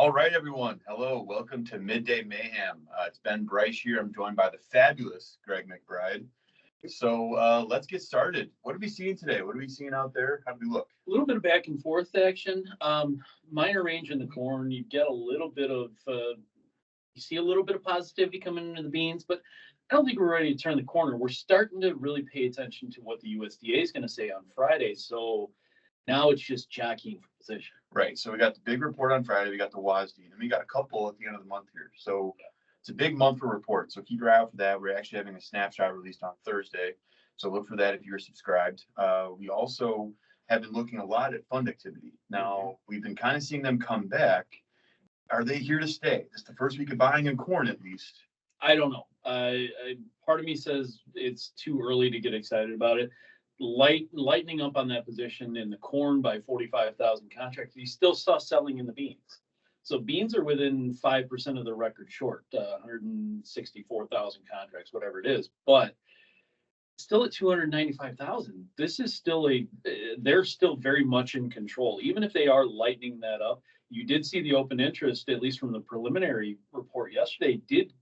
All right, everyone. Hello. Welcome to Midday Mayhem. It's Ben Bryce here. I'm joined by the fabulous Greg McBride. So let's get started. What are we seeing today? What are we seeing out there? How do we look? A little bit of back and forth action. Minor range in the corn. You get a little bit of, you see a little bit of positivity coming into the beans, but I don't think we're ready to turn the corner. We're starting to really pay attention to what the USDA is going to say on Friday. So now it's just jockeying for position. Right. So we got the big report on Friday. We got the WASD, and we got a couple at the end of the month here. So it's a big month for reports. So keep your eye out for that. We're actually having a snapshot released on Thursday. So look for that if you're subscribed. We also have been looking a lot at fund activity. Now, we've been kind of seeing them come back. Are they here to stay? This is the first week of buying in corn, at least. I don't know. Part of me says it's too early to get excited about it. Lightening up on that position in the corn by 45,000 contracts. You still saw selling in the beans. So beans are within 5% of the record short, 164,000 contracts, whatever it is. But still at 295,000, this is still they're still very much in control. Even if they are lightening that up, you did see the open interest, at least from the preliminary report yesterday, did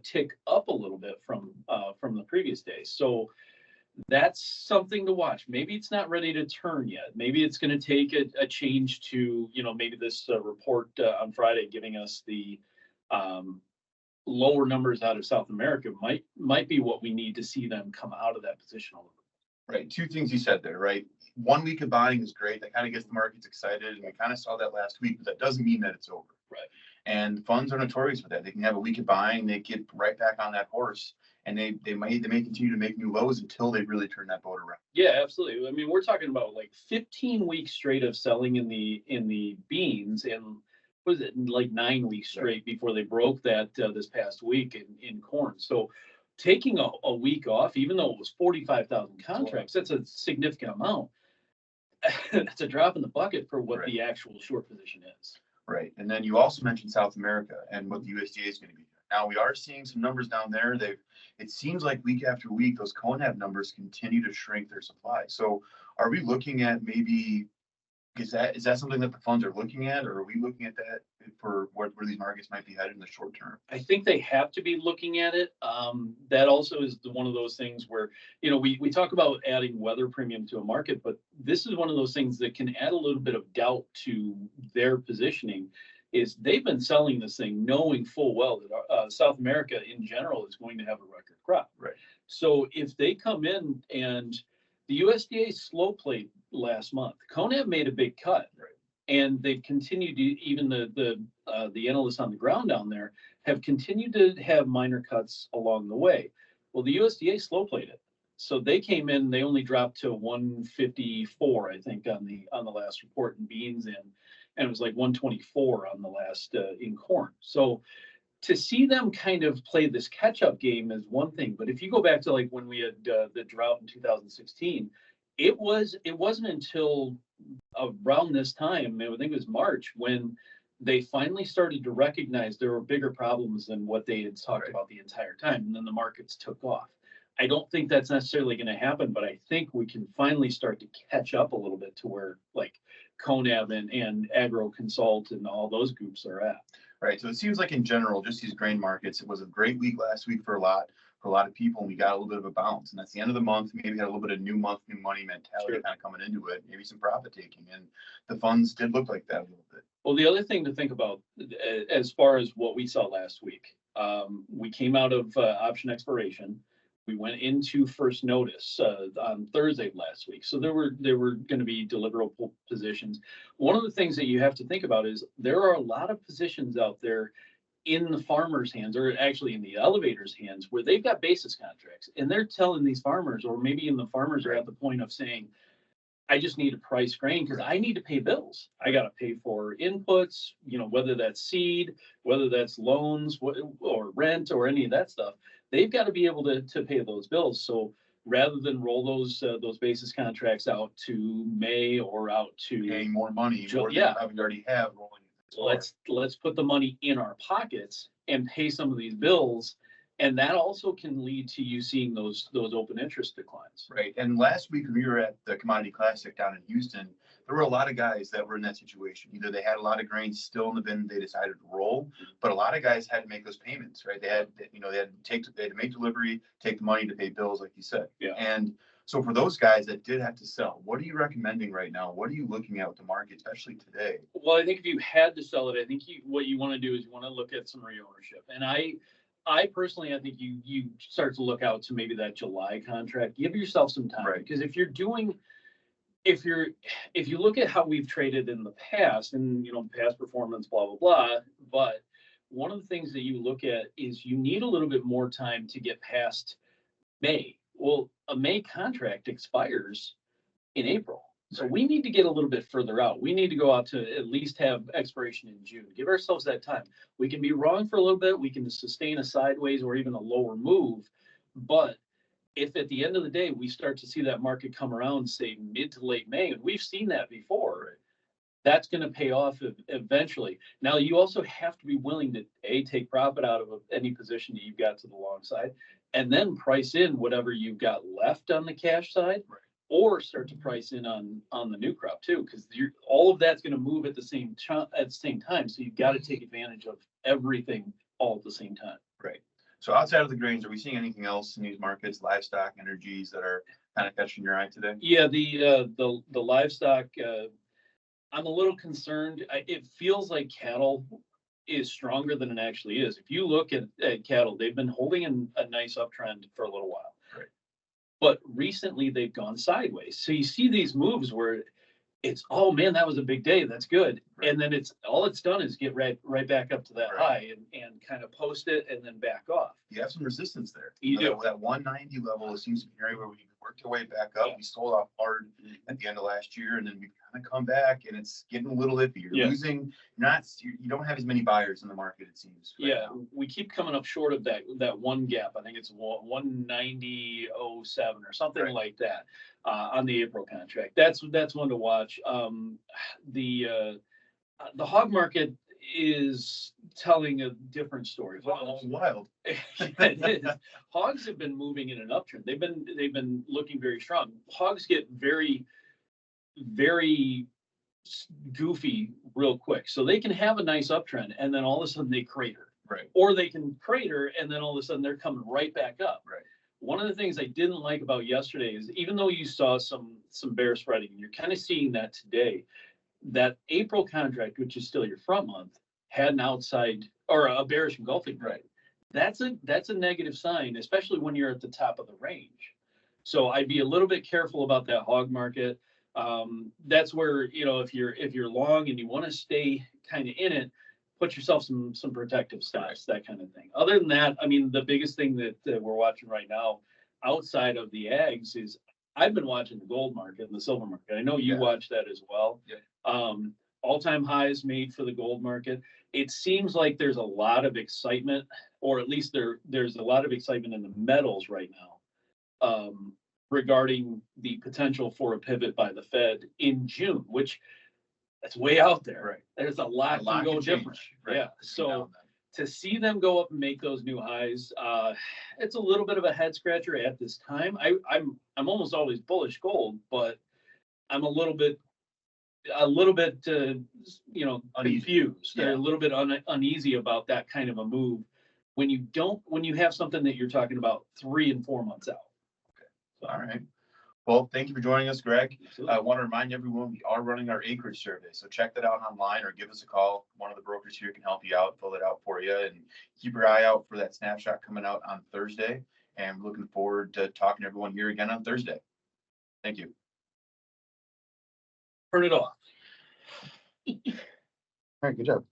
tick up a little bit from the previous day. So that's something to watch. Maybe it's not ready to turn yet. Maybe it's going to take a change to, maybe this report on Friday giving us the lower numbers out of South America might be what we need to see them come out of that position a little bit. Right. Two things you said there, right? 1 week of buying is great. That kind of gets the markets excited. And we kind of saw that last week, but that doesn't mean that it's over. Right. And funds are notorious for that. They can have a week of buying, they get right back on that horse, and they may continue to make new lows until they really turn that boat around. Yeah, absolutely. I mean, we're talking about like 15 weeks straight of selling in the beans, and was it like 9 weeks straight before they broke that this past week in corn. So taking a week off, even though it was 45,000 contracts, that's a significant amount. That's a drop in the bucket for what the actual short position is. Right. And then you also mentioned South America and what the USDA is going to be doing. Now, we are seeing some numbers down there. It seems like week after week, those CONAB numbers continue to shrink their supply. So are we looking at maybe, is that something that the funds are looking at, or are we looking at that for where these markets might be headed in the short term? I think they have to be looking at it. That also is one of those things where, we talk about adding weather premium to a market, but this is one of those things that can add a little bit of doubt to their positioning. Is they've been selling this thing knowing full well that South America in general is going to have a record crop. Right. So if they come in and the USDA slow played last month, CONAB made a big cut. Right. And they've continued to, even the analysts on the ground down there have continued to have minor cuts along the way. Well, the USDA slow played it. So they came in, they only dropped to 154, I think, on the last report in beans, and it was like 124 on the last in corn. So to see them kind of play this catch-up game is one thing, but if you go back to like when we had the drought in 2016, it wasn't until around this time, I think it was March, when they finally started to recognize there were bigger problems than what they had talked about the entire time, and then the markets took off. I don't think that's necessarily going to happen, but I think we can finally start to catch up a little bit to where like CONAB and Agro Consult and all those groups are at. Right. So it seems like in general, just these grain markets, it was a great week last week for a lot of people, and we got a little bit of a bounce. And that's the end of the month. Maybe had a little bit of new month, new money mentality kind of coming into it, maybe some profit taking. And the funds did look like that a little bit. Well, the other thing to think about as far as what we saw last week, we came out of option expiration. We went into first notice on Thursday last week. So there were going to be deliverable positions. One of the things that you have to think about is there are a lot of positions out there in the farmers' hands, or actually in the elevators' hands, where they've got basis contracts, and they're telling these farmers, or maybe even the farmers are at the point of saying, I just need to price grain because I need to pay bills. I got to pay for inputs, whether that's seed, whether that's loans or rent or any of that stuff. They've got to be able to pay those bills. So rather than roll those basis contracts out to May or out to paying more money, more than you already have rolling. Let's put the money in our pockets and pay some of these bills And that also can lead to you seeing those open interest declines. Right. And last week when we were at the Commodity Classic down in Houston, there were a lot of guys that were in that situation. Either they had a lot of grains still in the bin, they decided to roll, but a lot of guys had to make those payments, right? They had, they had to make delivery, take the money to pay bills, like you said. Yeah. And so for those guys that did have to sell, what are you recommending right now? What are you looking at with the market, especially today? Well, I think if you had to sell it, I think what you want to do is you want to look at some reownership. And I personally, I think you start to look out to maybe that July contract. Give yourself some time, Right. because if you look at how we've traded in the past, and past performance, blah blah blah, but one of the things that you look at is you need a little bit more time to get past May. Well, a May contract expires in April. So Right. we need to get a little bit further out. We need to go out to at least have expiration in June. Give ourselves that time. We can be wrong for a little bit. We can sustain a sideways or even a lower move. But if at the end of the day, we start to see that market come around, say mid to late May, and we've seen that before, Right. that's going to pay off eventually. Now, you also have to be willing to take profit out of any position that you've got to the long side, and then price in whatever you've got left on the cash side. Right. Or start to price in on the new crop too, because all of that's going to move at the same time. So you've got to take advantage of everything all at the same time. Right. So outside of the grains, are we seeing anything else in these markets, livestock, energies that are kind of catching your eye today? Yeah, the livestock. I'm a little concerned. It feels like cattle is stronger than it actually is. If you look at cattle, they've been holding a nice uptrend for a little while. Right. But recently they've gone sideways. So you see these moves where it's, oh man, that was a big day. That's good. Right. And then all it's done is get right back up to that Right. high and kind of post it and then back off. You have some resistance there. You do. That 190 level, it seems to be an area where we worked our way back up. Yeah. We sold off hard at the end of last year, and then we kind of come back, and it's getting a little iffy. You're losing. You don't have as many buyers in the market, it seems. Right now. We keep coming up short of that one gap. I think it's 190.07 or something like that on the April contract. That's one to watch. The hog market is telling a different story. Wild. It is. Hogs have been moving in an uptrend. They've been looking very strong. Hogs get very, very goofy real quick. So they can have a nice uptrend and then all of a sudden they crater. Right. Or they can crater and then all of a sudden they're coming right back up. Right. One of the things I didn't like about yesterday is, even though you saw some bear spreading, you're kind of seeing that today, that April contract, which is still your front month, had an outside or a bearish engulfing. Right. That's a negative sign, especially when you're at the top of the range. So I'd be a little bit careful about that hog market. That's where, if you're long and you want to stay kind of in it, put yourself some protective stops, that kind of thing. Other than that, I mean, the biggest thing that we're watching right now outside of the ags is, I've been watching the gold market and the silver market. I know you watch that as well. Yeah. All-time highs made for the gold market. It seems like there's a lot of excitement, or at least there's a lot of excitement in the metals right now, regarding the potential for a pivot by the Fed in June, which that's way out there. Right. There's a lot can go different. Right. Yeah. So to see them go up and make those new highs, it's a little bit of a head scratcher at this time. I'm almost always bullish gold, but I'm a little bit confused. Yeah. A little bit uneasy about that kind of a move when you have something that you're talking about 3 and 4 months out. Okay. All right. Well, thank you for joining us, Greg. Absolutely. I want to remind everyone we are running our acreage survey, so check that out online or give us a call. One of the brokers here can help you out, fill it out for you, and keep your eye out for that snapshot coming out on Thursday. And we're looking forward to talking to everyone here again on Thursday. Thank you. Turn it off. All right, good job.